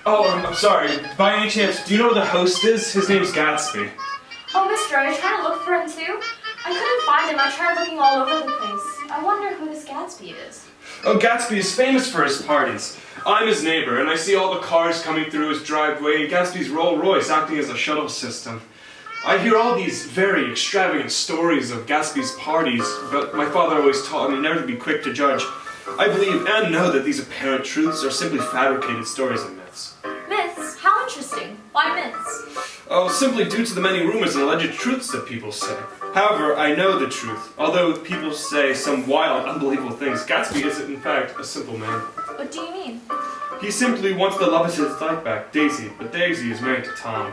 Oh, I'm sorry. By any chance, do you know who the host is? His name's Gatsby. Oh, mister, are you trying to look for him too? I couldn't find him. I tried looking all over the place. I wonder who this Gatsby is. Oh, Gatsby is famous for his parties. I'm his neighbor, and I see all the cars coming through his driveway and Gatsby's Rolls Royce acting as a shuttle system. I hear all these very extravagant stories of Gatsby's parties, but my father always taught me never to be quick to judge. I believe and know that these apparent truths are simply fabricated stories and myths. Myths? How interesting. Why myths? Oh, simply due to the many rumors and alleged truths that people say. However, I know the truth. Although people say some wild, unbelievable things, Gatsby is, in fact, a simple man. What do you mean? He simply wants the love of his life back, Daisy, but Daisy is married to Tom,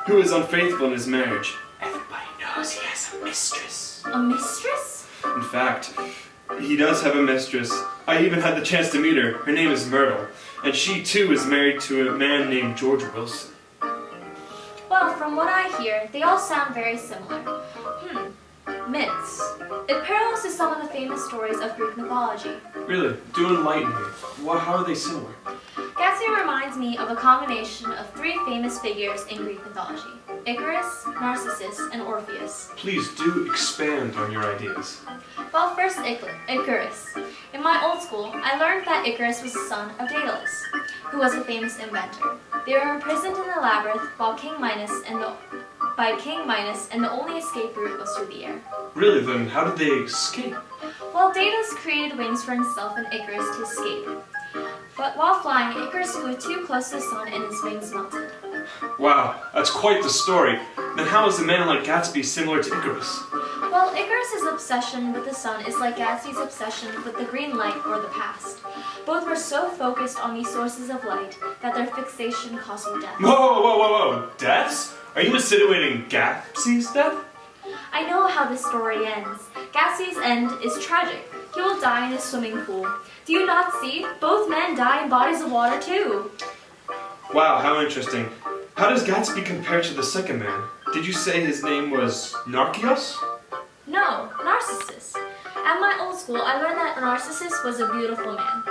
who is unfaithful in his marriage. Everybody knows he has a mistress. A mistress? In fact, he does have a mistress. I even had the chance to meet her. Her name is Myrtle, and she too is married to a man named George Wilson. Well, from what I hear, they all sound very similar. Myths. It parallels to some of the famous stories of Greek mythology. Really? Do enlighten me. How are they similar? Gatsby reminds me of a combination of three famous figures in Greek mythology: Icarus, Narcissus, and Orpheus. Please do expand on your ideas. Well, first Icarus. In my old school, I learned that Icarus was the son of Daedalus, who was a famous inventor. They were imprisoned in the labyrinth by King Minos, and the only escape route was through the air. Really, then, how did they escape? Well, Daedalus created wings for himself and Icarus to escape. But while flying, Icarus flew too close to the sun and his wings melted. Wow, that's quite the story. Then how is a man like Gatsby similar to Icarus? Well, Icarus' obsession with the sun is like Gatsby's obsession with the green light or the past. Both were so focused on these sources of light that their fixation caused them death. Whoa! Deaths? Are you insinuating Gatsby's death? I know how this story ends. Gatsby's end is tragic. He will die in a swimming pool. Do you not see? Both men die in bodies of water too. Wow, how interesting. How does Gatsby compare to the second man? Did you say his name was Narcissus? No, Narcissus. At my old school, I learned that Narcissus was a beautiful man.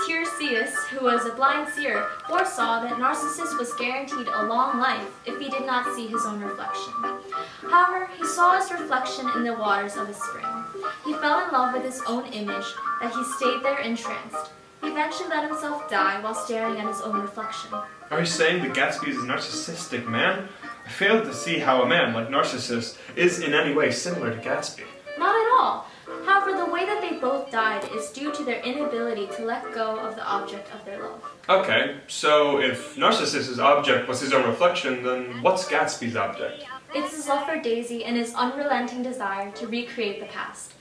Tiresias, who was a blind seer, foresaw that Narcissus was guaranteed a long life if he did not see his own reflection. However, he saw his reflection in the waters of a spring. He fell in love with his own image, that he stayed there entranced. He eventually let himself die while staring at his own reflection. Are you saying that Gatsby is a narcissistic man? I fail to see how a man like Narcissus is in any way similar to Gatsby. Not at all. However, the way that they both died is due to their inability to let go of the object of their love. Okay, so if Narcissus' object was his own reflection, then what's Gatsby's object? It's his love for Daisy and his unrelenting desire to recreate the past.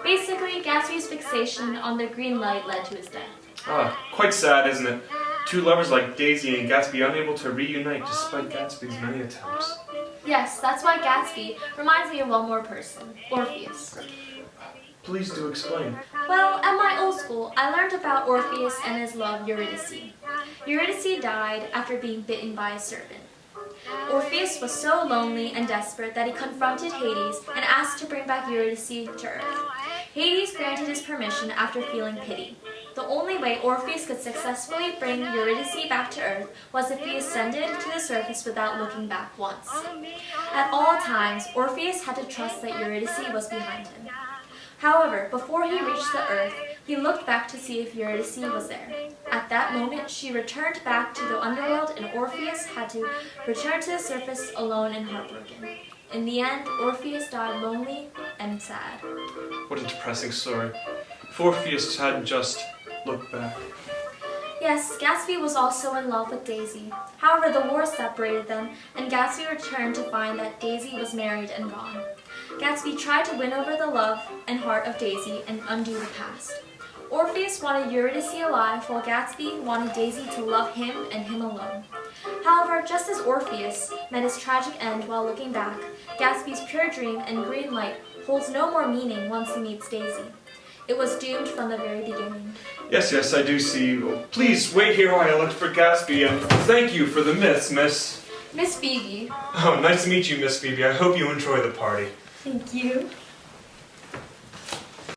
Basically, Gatsby's fixation on the green light led to his death. Ah, quite sad, isn't it? Two lovers like Daisy and Gatsby unable to reunite despite Gatsby's many attempts. Yes, that's why Gatsby reminds me of one more person, Orpheus. Please do explain. Well, at my old school, I learned about Orpheus and his love, Eurydice. Eurydice died after being bitten by a serpent. Orpheus was so lonely and desperate that he confronted Hades and asked to bring back Eurydice to Earth. Hades granted his permission after feeling pity. The only way Orpheus could successfully bring Eurydice back to Earth was if he ascended to the surface without looking back once. At all times, Orpheus had to trust that Eurydice was behind him. However, before he reached the Earth, he looked back to see if Eurydice was there. At that moment, she returned back to the underworld and Orpheus had to return to the surface alone and heartbroken. In the end, Orpheus died lonely and sad. What a depressing story. If Orpheus hadn't just looked back. Yes, Gatsby was also in love with Daisy. However, the war separated them, and Gatsby returned to find that Daisy was married and gone. Gatsby tried to win over the love and heart of Daisy and undo the past. Orpheus wanted Eurydice alive, while Gatsby wanted Daisy to love him and him alone. However, just as Orpheus met his tragic end while looking back, Gatsby's pure dream and green light holds no more meaning once he meets Daisy. It was doomed from the very beginning. Yes, I do see. Please wait here while I look for Gatsby, and thank you for the myths, Miss Phoebe. Oh, nice to meet you, Miss Phoebe. I hope you enjoy the party. Thank you.